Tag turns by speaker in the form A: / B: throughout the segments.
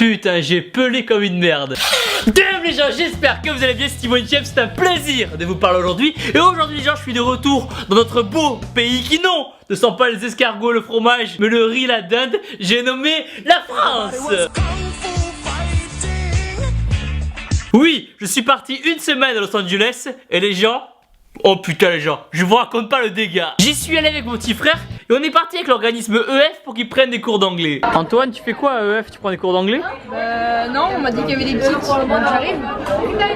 A: Putain, j'ai pelé comme une merde. Damn les gens, j'espère que vous allez bien, c'est Timon Chef, c'est un plaisir de vous parler aujourd'hui. Et aujourd'hui les gens, je suis de retour dans notre beau pays qui non ne sent pas les escargots, le fromage, mais le riz, la dinde. J'ai nommé la France. Oui, je suis parti une semaine à Los Angeles et les gens... Oh putain les gens, je vous raconte pas le dégât. J'y suis allé avec mon petit frère et on est parti avec l'organisme EF pour qu'ils prennent des cours d'anglais. Antoine, tu fais quoi à EF? Tu prends des cours d'anglais?
B: Non, on m'a dit qu'il y avait des petites. J'arrive.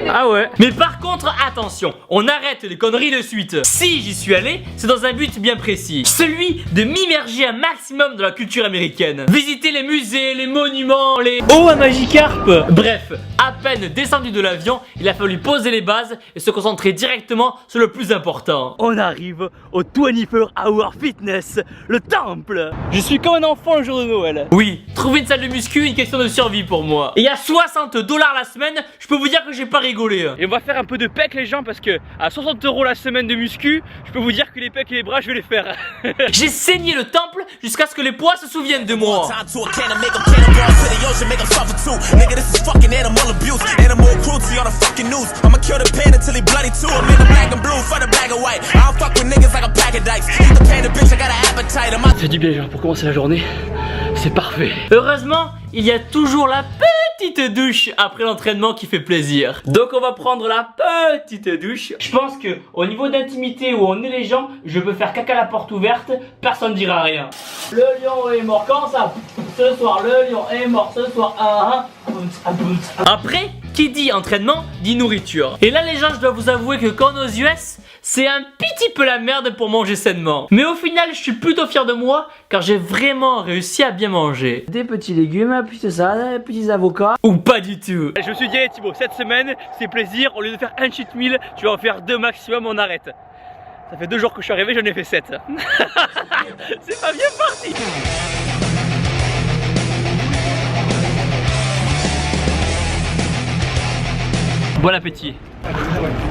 A: Ah ouais. Mais par contre, attention, on arrête les conneries de suite. Si j'y suis allé, c'est dans un but bien précis. Celui de m'immerger un maximum dans la culture américaine. Visiter les musées, les monuments, les... Oh, un Magikarp. Bref, à peine descendu de l'avion, il a fallu poser les bases et se concentrer directement sur le plus important. On arrive au 24 Hour Fitness, le temple. Je suis comme un enfant le jour de Noël. Oui, trouver une salle de muscu, une question de survie pour moi. Et à $60 la semaine, je peux vous dire que j'ai pas rigolé. Et on va faire un peu de pecs les gens parce que à 60 € la semaine de muscu, je peux vous dire que les pecs et les bras je vais les faire. J'ai saigné le temple jusqu'à ce que les poids se souviennent de moi. Ça fait du bien genre pour commencer la journée, c'est parfait. Heureusement, il y a toujours la petite douche après l'entraînement qui fait plaisir. Donc on va prendre la petite douche. Je pense que au niveau d'intimité où on est les gens, je peux faire caca à la porte ouverte, personne ne dira rien. Le lion est mort quand ça? Ce soir le lion est mort ce soir. Après, qui dit entraînement dit nourriture. Et là les gens, je dois vous avouer que quand on est aux US, c'est un petit peu la merde pour manger sainement. Mais au final, je suis plutôt fier de moi car j'ai vraiment réussi à bien manger. Des petits légumes, plus ça, des petits avocats. Ou pas du tout. Je me suis dit, hey, Thibaut, cette semaine, c'est plaisir. Au lieu de faire un cheat meal, tu vas en faire 2 maximum, on arrête. Ça fait 2 jours que je suis arrivé, j'en ai fait 7. C'est pas bien parti. Bon appétit.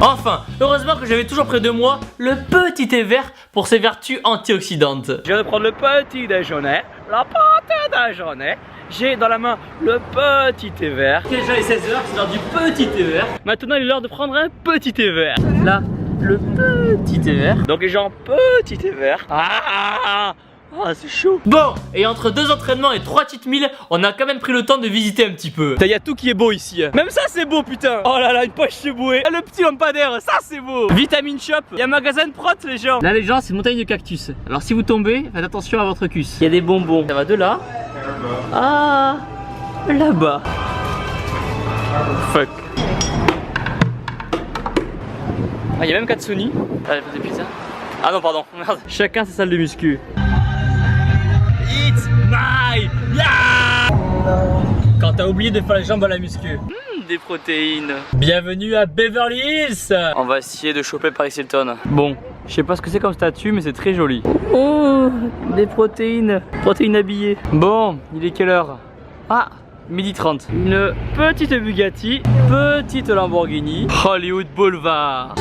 A: Enfin, heureusement que j'avais toujours près de moi le petit thé vert pour ses vertus antioxydantes. Je viens de prendre le petit déjeuner, la pâte déjeuner. J'ai dans la main le petit thé vert. Déjà il est 16 h, c'est l'heure du petit thé vert. Maintenant il est l'heure de prendre un petit thé vert. Là, le petit thé vert. Donc les gens, petit thé vert. Ah, c'est chaud. Bon, et entre 2 entraînements et 3 cheat meals, on a quand même pris le temps de visiter un petit peu. Il y a tout qui est beau ici. Même ça c'est beau putain. Oh là là, une poche sebouée. Le petit lampadaire, ça c'est beau. Vitamine Shop, il y a un magasin de prot les gens. Là les gens, c'est une montagne de cactus. Alors si vous tombez, faites attention à votre cuisse. Il y a des bonbons. Ça va de là. Ah, là-bas. Fuck. Ah, il y a même Katsuni. Ah, j'ai des pizzas. Ah non, pardon, merde. Chacun sa salle de muscu. It's my yeah. Quand t'as oublié de faire les jambes à la muscu. Des protéines. Bienvenue à Beverly Hills. On va essayer de choper Paris Hilton. Bon, je sais pas ce que c'est comme statue, mais c'est très joli. Oh, des protéines. Protéines habillées. Bon, il est quelle heure? Ah, 12h30. Une petite Bugatti, petite Lamborghini. Hollywood Boulevard.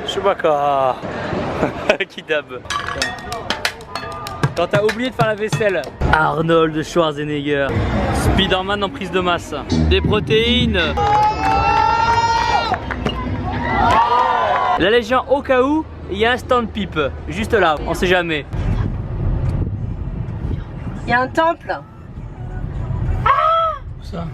A: Chewbacca. Kidab. Quand t'as oublié de faire la vaisselle. Arnold Schwarzenegger. Spider-Man en prise de masse. Des protéines. La Légion au cas où, il y a un stand pipe. Juste là, on sait jamais.
B: Il y a un temple.
A: Où ça?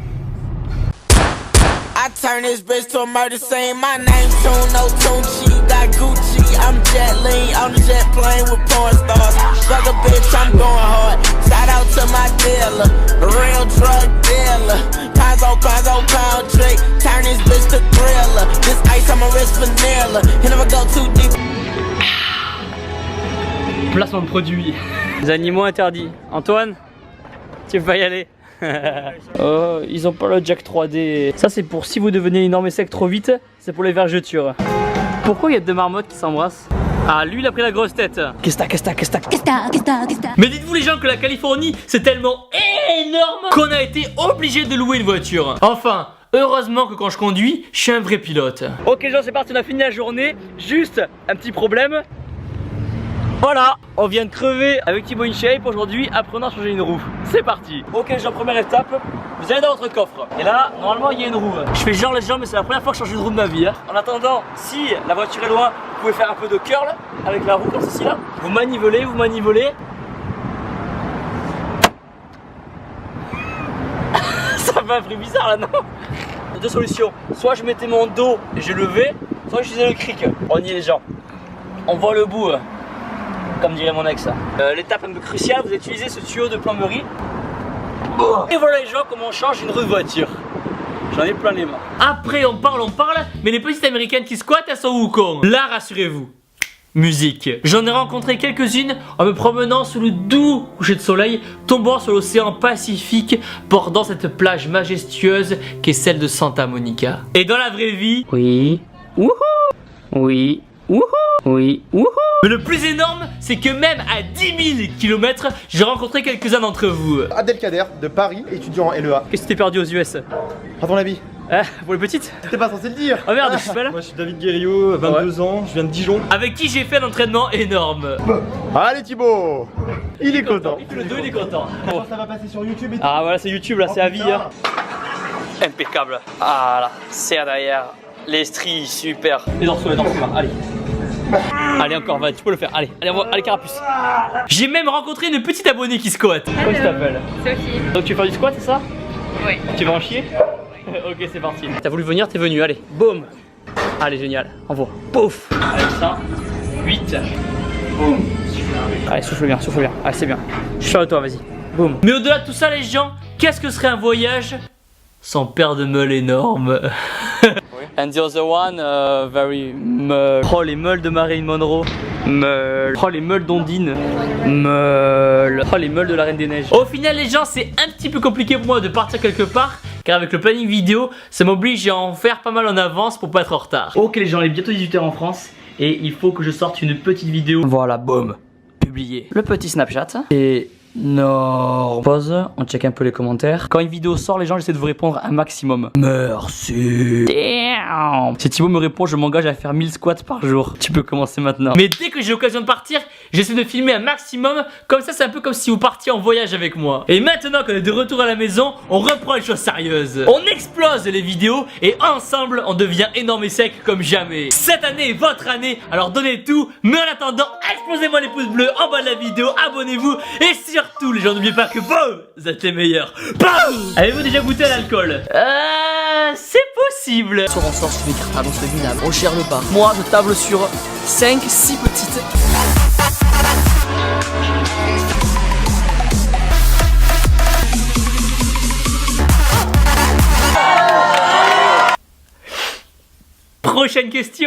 C: I turn this bitch to a murder scene. My name Tune, no Tunchi, got Gucci. I'm jet lean on the jet plane with porn stars. Fuck a bitch, I'm going hard. Shout out to my dealer, a real drug dealer. Pounds on pound trick. Turn this bitch to thriller. This ice on my wrist vanilla. You never go too deep.
A: Placement de produit. Les animaux interdits. Antoine, tu vas y aller. Oh, ils ont pas le jack 3D. Ça c'est pour si vous devenez énorme et sec trop vite. C'est pour les vergetures. Pourquoi il y a 2 marmottes qui s'embrassent? Ah, lui il a pris la grosse tête. Qu'est-ce que Mais dites-vous les gens que la Californie c'est tellement énorme qu'on a été obligé de louer une voiture. Enfin, heureusement que quand je conduis, je suis un vrai pilote. Ok les gens, c'est parti, on a fini la journée. Juste un petit problème. Voilà, on vient de crever avec Thibaut InShape aujourd'hui, apprenant à changer une roue. C'est parti. Ok les gens, première étape, vous allez dans votre coffre. Et là, normalement il y a une roue. Je fais genre les gens, mais c'est la première fois que je change une roue de ma vie. En attendant, si la voiture est loin, vous pouvez faire un peu de curl avec la roue comme ceci là. Vous manivelez, vous manivelez. Ça fait un bruit bizarre là, non? Deux solutions, soit je mettais mon dos et je levais, soit je faisais le cric. On y est les gens. On voit le bout, comme dirait mon ex. L'étape un peu cruciale, vous utilisez ce tuyau de plomberie. Et voilà les gens comment on change une roue de voiture. J'en ai plein les mains. Après on parle, mais les petites américaines qui squattent elles sont où con? Là rassurez-vous, musique. J'en ai rencontré quelques-unes en me promenant sous le doux coucher de soleil, tombant sur l'océan Pacifique, bordant cette plage majestueuse qui est celle de Santa Monica. Et dans la vraie vie, oui, wouhou, oui, wouhou, oui, wouhou. Mais le plus énorme, c'est que même à 10 000 km, j'ai rencontré quelques-uns d'entre vous.
D: Abdelkader de Paris, étudiant en LEA.
A: Qu'est-ce que t'es perdu aux US?
D: À ton avis?
A: Pour les petites?
D: T'es pas censé le dire.
A: Oh merde, je suis pas là.
E: Moi je suis David Guerriot, 22 ans, je viens de Dijon.
A: Avec qui j'ai fait un entraînement énorme.
D: Allez Thibaut, il est content.
A: Il fait le 2, il est content.
D: Bon. Ça va passer sur YouTube et tout.
A: Ah voilà, c'est YouTube là, c'est à vie.
D: putain.
A: Impeccable. Ah là, serre derrière. Les stries, super. Les dorsaux là, allez. Allez encore, va, tu peux le faire. Allez, allez carapuce. J'ai même rencontré une petite abonnée qui squatte. Comment tu t'appelles?
B: Sophie.
A: Donc tu veux faire du squat, c'est ça?
B: Oui.
A: Tu vas en chier? Ok, c'est parti. T'as voulu venir, t'es venu, allez. Boum. Allez, génial. Envoie. Pouf. Allez, ça. 8. Boum. Allez, souffle bien, souffle bien. Allez, c'est bien. Je suis fier de toi, vas-y. Boum. Mais au-delà de tout ça, les gens, qu'est-ce que serait un voyage sans paire de meules énormes? And the other one, very meul. Oh, les meules de Marilyn Monroe. Meul. Oh, les meules d'Ondine. Meul. Oh, les meules de la Reine des Neiges. Au final, les gens, c'est un petit peu compliqué pour moi de partir quelque part, car avec le planning vidéo, ça m'oblige à en faire pas mal en avance pour pas être en retard. Ok, les gens, il est bientôt 18h en France et il faut que je sorte une petite vidéo. Voilà, boum. Publié. Le petit Snapchat. Et non. Pause, on check un peu les commentaires. Quand une vidéo sort, les gens, j'essaie de vous répondre un maximum. Merci. Damn. Si Thibaut me répond, je m'engage à faire 1000 squats par jour. Tu peux commencer maintenant. Mais dès que j'ai l'occasion de partir, j'essaie de filmer un maximum. Comme ça, c'est un peu comme si vous partiez en voyage avec moi. Et maintenant qu'on est de retour à la maison, on reprend les choses sérieuses. On explose les vidéos et ensemble, on devient énorme et sec comme jamais. Cette année est votre année, alors donnez tout. Mais en attendant, explosez-moi les pouces bleus en bas de la vidéo, abonnez-vous et surtout les gens n'oubliez pas que boum, vous êtes les meilleurs. Boum. Avez-vous déjà goûté à l'alcool? C'est possible.
F: On sort sur les cartables, on se fait minable, on gère le bar. Moi je table sur 5-6 petites.
A: Prochaine question.